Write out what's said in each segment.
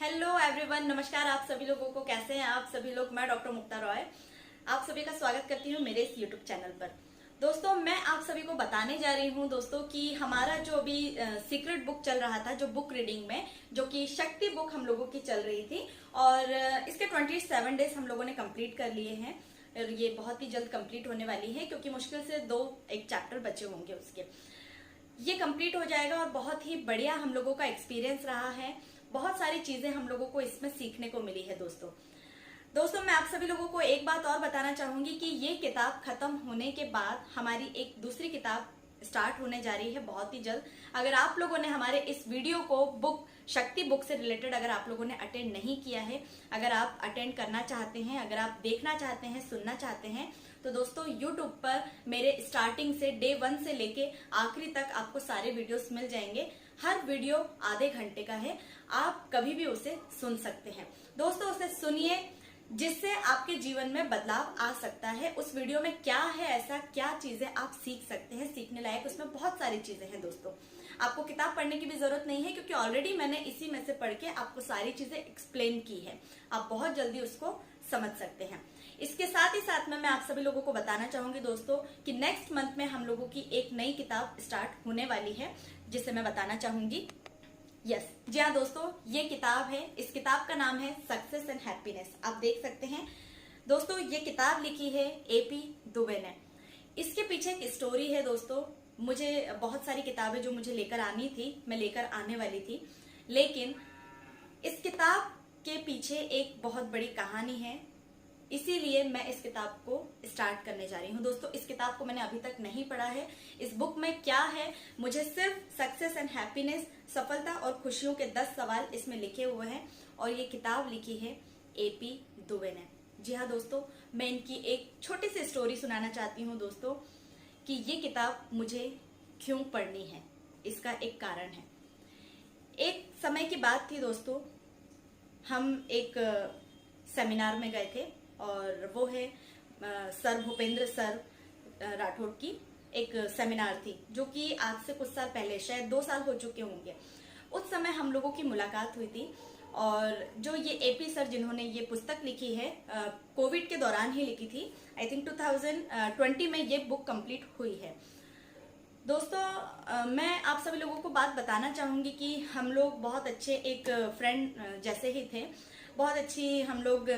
Hello everyone, नमस्कार आप सभी लोगों को। कैसे हैं आप सभी लोग। मैं डॉक्टर मुक्ता रॉय आप सभी का स्वागत करती हूँ मेरे इस यूट्यूब चैनल पर। दोस्तों, मैं आप सभी को बताने जा रही हूँ दोस्तों कि हमारा जो अभी सीक्रेट बुक चल रहा था, जो बुक रीडिंग में, जो कि शक्ति बुक हम लोगों की चल रही थी, और इसके 27 डेज हम लोगों ने कंप्लीट कर लिए हैं। और ये बहुत ही जल्द कंप्लीट होने वाली है, क्योंकि मुश्किल से एक चैप्टर बचे होंगे उसके। ये कंप्लीट हो जाएगा और बहुत ही बढ़िया हम लोगों का एक्सपीरियंस रहा है। बहुत सारी चीजें हम लोगों को इसमें सीखने को मिली है दोस्तों, मैं आप सभी लोगों को एक बात और बताना चाहूंगी कि ये किताब खत्म होने के बाद हमारी एक दूसरी किताब स्टार्ट होने जा रही है बहुत ही जल्द। अगर आप लोगों ने हमारे इस वीडियो को शक्ति बुक से रिलेटेड अगर आप लोगों ने अटेंड नहीं किया है, अगर आप अटेंड करना चाहते हैं, अगर आप देखना चाहते हैं, सुनना चाहते हैं, तो दोस्तों YouTube पर मेरे स्टार्टिंग से डे 1 से लेके आखिरी तक आपको सारे वीडियोस मिल जाएंगे। हर वीडियो आधे घंटे का है, आप कभी भी उसे सुन सकते हैं। दोस्तों, उसे सुनिए, जिससे आपके जीवन में बदलाव आ सकता है। उस वीडियो में क्या है ऐसा, क्या चीजें आप सीख सकते हैं, सीखने लायक उसमें बहुत सारी चीजें हैं दोस्तों। आपको किताब पढ़ने की भी जरूरत नहीं है, क्योंकि ऑलरेडी मैंने इसी में से पढ़ के आपको सारी चीजें एक्सप्लेन की है। आप बहुत जल्दी उसको समझ सकते हैं। इसके साथ ही साथ में मैं आप सभी लोगों को बताना चाहूंगी दोस्तों कि नेक्स्ट मंथ में हम लोगों की एक नई किताब स्टार्ट होने वाली है, जिसे मैं बताना चाहूंगी। जी हाँ दोस्तों, ये किताब है। इस किताब का नाम है सक्सेस एंड हैप्पीनेस। आप देख सकते हैं दोस्तों, ये किताब लिखी है AP दुबे ने। इसके पीछे एक स्टोरी है दोस्तों। मुझे बहुत सारी किताबें जो मुझे लेकर आनी थी, मैं लेकर आने वाली थी, लेकिन इस किताब के पीछे एक बहुत बड़ी कहानी है। इसीलिए मैं इस किताब को स्टार्ट करने जा रही हूँ दोस्तों। इस किताब को मैंने अभी तक नहीं पढ़ा है। इस बुक में क्या है, मुझे सिर्फ सक्सेस एंड हैप्पीनेस, सफलता और खुशियों के 10 सवाल इसमें लिखे हुए हैं, और ये किताब लिखी है AP दुबे ने। जी हाँ दोस्तों, मैं इनकी एक छोटी सी स्टोरी सुनाना चाहती हूँ दोस्तों, कि ये किताब मुझे क्यों पढ़नी है। इसका एक कारण है। एक समय की बात थी दोस्तों, हम एक सेमिनार में गए थे, और वो है सर भूपेंद्र सर राठौड़ की एक सेमिनार थी, जो कि आज से कुछ साल पहले, शायद 2 साल हो चुके होंगे। उस समय हम लोगों की मुलाकात हुई थी, और जो ये AP सर जिन्होंने ये पुस्तक लिखी है, कोविड के दौरान ही लिखी थी। आई थिंक 2020 में ये बुक कंप्लीट हुई है दोस्तों। मैं आप सभी लोगों को बात बताना चाहूंगी कि हम लोग बहुत अच्छे एक फ्रेंड जैसे ही थे। बहुत अच्छी हम लोग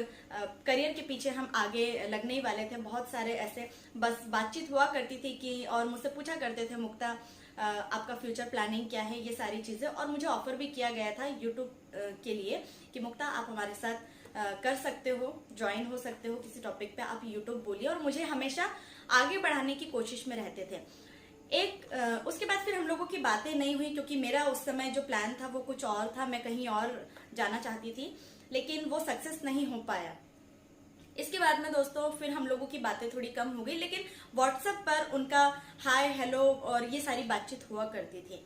करियर के पीछे हम आगे लगने ही वाले थे। बहुत सारे ऐसे बस बातचीत हुआ करती थी कि, और मुझसे पूछा करते थे, मुक्ता आपका फ्यूचर प्लानिंग क्या है, ये सारी चीजें। और मुझे ऑफर भी किया गया था यूट्यूब के लिए कि मुक्ता आप हमारे साथ कर सकते हो, ज्वाइन हो सकते हो किसी टॉपिक पे, आप यूट्यूब बोलिए। और मुझे हमेशा आगे बढ़ाने की कोशिश में रहते थे। उसके बाद फिर हम लोगों की बातें नहीं हुई, क्योंकि मेरा उस समय जो प्लान था वो कुछ और था। मैं कहीं और जाना चाहती थी, लेकिन वो सक्सेस नहीं हो पाया। इसके बाद में दोस्तों फिर हम लोगों की बातें थोड़ी कम हो गई, लेकिन व्हाट्सएप पर उनका हाय हेलो और ये सारी बातचीत हुआ करती थी।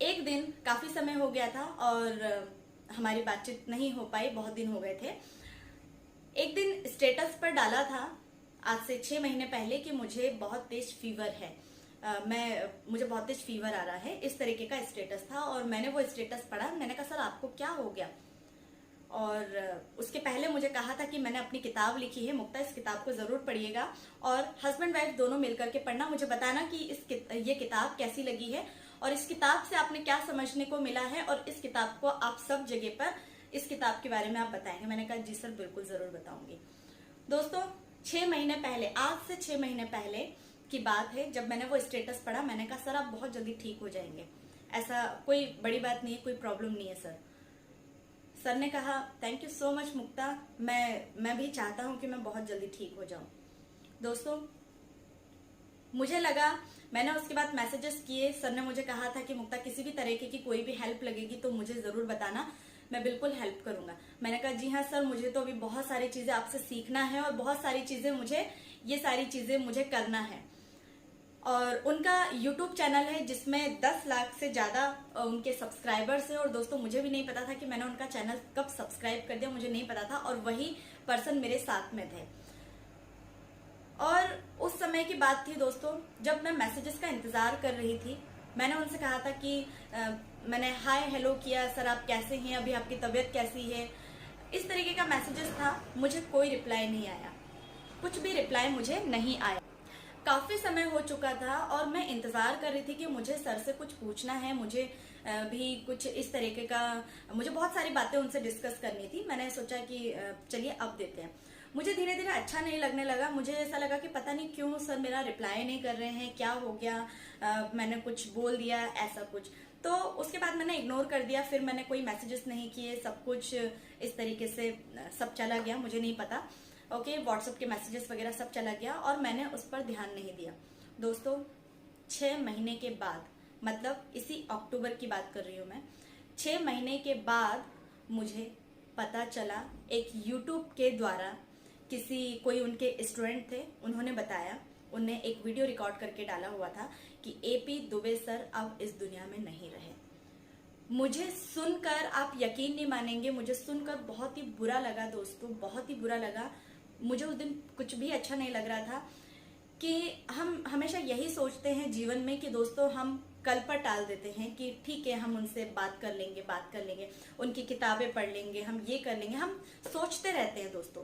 एक दिन, काफी समय हो गया था और हमारी बातचीत नहीं हो पाई, बहुत दिन हो गए थे। एक दिन स्टेटस पर डाला था, आज से 6 महीने पहले, कि मुझे बहुत तेज फीवर है, मुझे बहुत तेज फीवर आ रहा है, इस तरीके का स्टेटस था। और मैंने वो स्टेटस पढ़ा, मैंने कहा सर आपको क्या हो गया। और उसके पहले मुझे कहा था कि मैंने अपनी किताब लिखी है मुक्ता, इस किताब को जरूर पढ़िएगा, और हस्बैंड वाइफ दोनों मिलकर के पढ़ना, मुझे बताना कि ये किताब कैसी लगी है, और इस किताब से आपने क्या समझने को मिला है, और इस किताब को आप सब जगह पर इस किताब के बारे में आप बताएंगे। मैंने कहा जी सर, बिल्कुल जरूर बताऊंगी। दोस्तों, 6 महीने पहले, आज से 6 महीने पहले की बात है, जब मैंने वो स्टेटस पढ़ा, मैंने कहा सर आप बहुत जल्दी ठीक हो जाएंगे, ऐसा कोई बड़ी बात नहीं है, कोई प्रॉब्लम नहीं है सर। सर ने कहा थैंक यू सो मच मुक्ता, मैं भी चाहता हूं कि मैं बहुत जल्दी ठीक हो जाऊं। दोस्तों, मुझे लगा, मैंने उसके बाद मैसेजेस किए। सर ने मुझे कहा था कि मुक्ता किसी भी तरीके की कोई भी हेल्प लगेगी तो मुझे जरूर बताना, मैं बिल्कुल हेल्प करूंगा। मैंने कहा जी हाँ सर, मुझे तो अभी बहुत सारी चीजें आपसे सीखना है, और बहुत सारी चीजें ये सारी चीजें मुझे करना है। और उनका यूट्यूब चैनल है जिसमें 10 लाख से ज्यादा उनके सब्सक्राइबर्स हैं। और दोस्तों, मुझे भी नहीं पता था कि मैंने उनका चैनल कब सब्सक्राइब कर दिया, मुझे नहीं पता था, और वही पर्सन मेरे साथ में थे। और उस समय की बात थी दोस्तों, जब मैं मैसेजेस का इंतजार कर रही थी। मैंने उनसे कहा था कि मैंने हाय हेलो किया, सर आप कैसे हैं, अभी आपकी तबीयत कैसी है, इस तरीके का मैसेजेस था। मुझे कोई रिप्लाई नहीं आया, कुछ भी रिप्लाई मुझे नहीं आया। काफ़ी समय हो चुका था और मैं इंतज़ार कर रही थी कि मुझे सर से कुछ पूछना है, मुझे भी कुछ इस तरीके का, मुझे बहुत सारी बातें उनसे डिस्कस करनी थी। मैंने सोचा कि चलिए अब देते हैं। मुझे धीरे धीरे अच्छा नहीं लगने लगा। मुझे ऐसा लगा कि पता नहीं क्यों सर मेरा रिप्लाई नहीं कर रहे हैं, क्या हो गया, मैंने कुछ बोल दिया ऐसा कुछ। तो उसके बाद मैंने इग्नोर कर दिया, फिर मैंने कोई मैसेजेस नहीं किए, सब कुछ इस तरीके से सब चला गया, मुझे नहीं पता। ओके, व्हाट्सएप के मैसेजेस वगैरह सब चला गया और मैंने उस पर ध्यान नहीं दिया। दोस्तों 6 महीने के बाद, मतलब इसी अक्टूबर की बात कर रही हूँ मैं, 6 महीने के बाद मुझे पता चला, एक यूट्यूब के द्वारा कोई उनके स्टूडेंट थे, उन्होंने बताया, उनने एक वीडियो रिकॉर्ड करके डाला हुआ था कि एपी दुबे सर अब इस दुनिया में नहीं रहे। मुझे सुनकर आप यकीन नहीं मानेंगे, मुझे सुनकर बहुत ही बुरा लगा दोस्तों, बहुत ही बुरा लगा। मुझे उस दिन कुछ भी अच्छा नहीं लग रहा था कि हम हमेशा यही सोचते हैं जीवन में कि दोस्तों हम कल पर टाल देते हैं कि ठीक है हम उनसे बात कर लेंगे, उनकी किताबें पढ़ लेंगे, हम ये कर लेंगे, हम सोचते रहते हैं दोस्तों,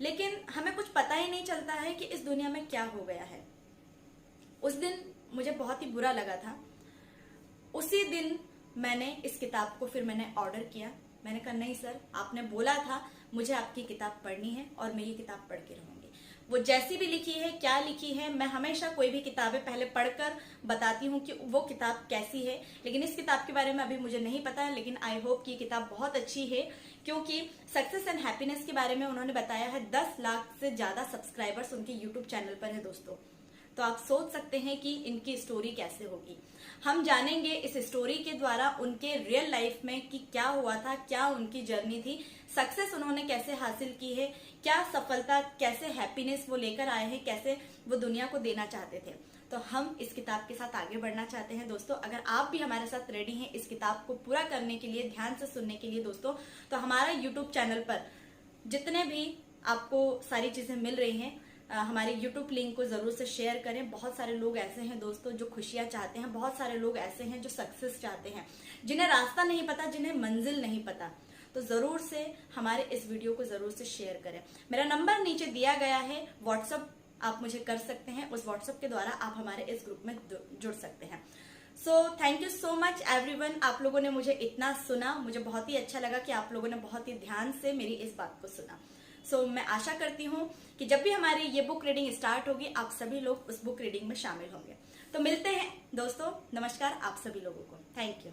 लेकिन हमें कुछ पता ही नहीं चलता है कि इस दुनिया में क्या हो गया है। उस दिन मुझे बहुत ही बुरा लगा था। उसी दिन मैंने इस किताब को फिर मैंने ऑर्डर किया। मैंने कहा नहीं सर, आपने बोला था मुझे आपकी किताब पढ़नी है और मैं ये किताब पढ़ के रहूंगी। वो जैसी भी लिखी है, क्या लिखी है, मैं हमेशा कोई भी किताबें पहले पढ़कर बताती हूँ कि वो किताब कैसी है, लेकिन इस किताब के बारे में अभी मुझे नहीं पता है, लेकिन आई होप कि ये किताब बहुत अच्छी है, क्योंकि सक्सेस एंड हैप्पीनेस के बारे में उन्होंने बताया है। 10 लाख से ज्यादा सब्सक्राइबर्स उनके यूट्यूब चैनल पर है दोस्तों, तो आप सोच सकते हैं कि इनकी स्टोरी कैसे होगी। हम जानेंगे इस स्टोरी के द्वारा उनके रियल लाइफ में कि क्या हुआ था, क्या उनकी जर्नी थी, सक्सेस उन्होंने कैसे हासिल की है, क्या सफलता, कैसे हैप्पीनेस वो लेकर आए हैं, कैसे वो दुनिया को देना चाहते थे। तो हम इस किताब के साथ आगे बढ़ना चाहते हैं दोस्तों। अगर आप भी हमारे साथ रेडी हैं इस किताब को पूरा करने के लिए, ध्यान से सुनने के लिए दोस्तों, तो हमारा यूट्यूब चैनल पर जितने भी आपको सारी चीजें मिल रही हैं, हमारे YouTube लिंक को जरूर से शेयर करें। बहुत सारे लोग ऐसे हैं दोस्तों जो खुशियां चाहते हैं, बहुत सारे लोग ऐसे हैं जो सक्सेस चाहते हैं, जिन्हें रास्ता नहीं पता, जिन्हें मंजिल नहीं पता। तो जरूर से हमारे इस वीडियो को जरूर से शेयर करें। मेरा नंबर नीचे दिया गया है, व्हाट्सएप आप मुझे कर सकते हैं, उस व्हाट्सएप के द्वारा आप हमारे इस ग्रुप में जुड़ सकते हैं। So thank you so much everyone, आप लोगों ने मुझे इतना सुना, मुझे बहुत ही अच्छा लगा कि आप लोगों ने बहुत ही ध्यान से मेरी इस बात को सुना। सो मैं आशा करती हूँ कि जब भी हमारी ये बुक रीडिंग स्टार्ट होगी, आप सभी लोग उस बुक रीडिंग में शामिल होंगे। तो मिलते हैं दोस्तों, नमस्कार आप सभी लोगों को, थैंक यू।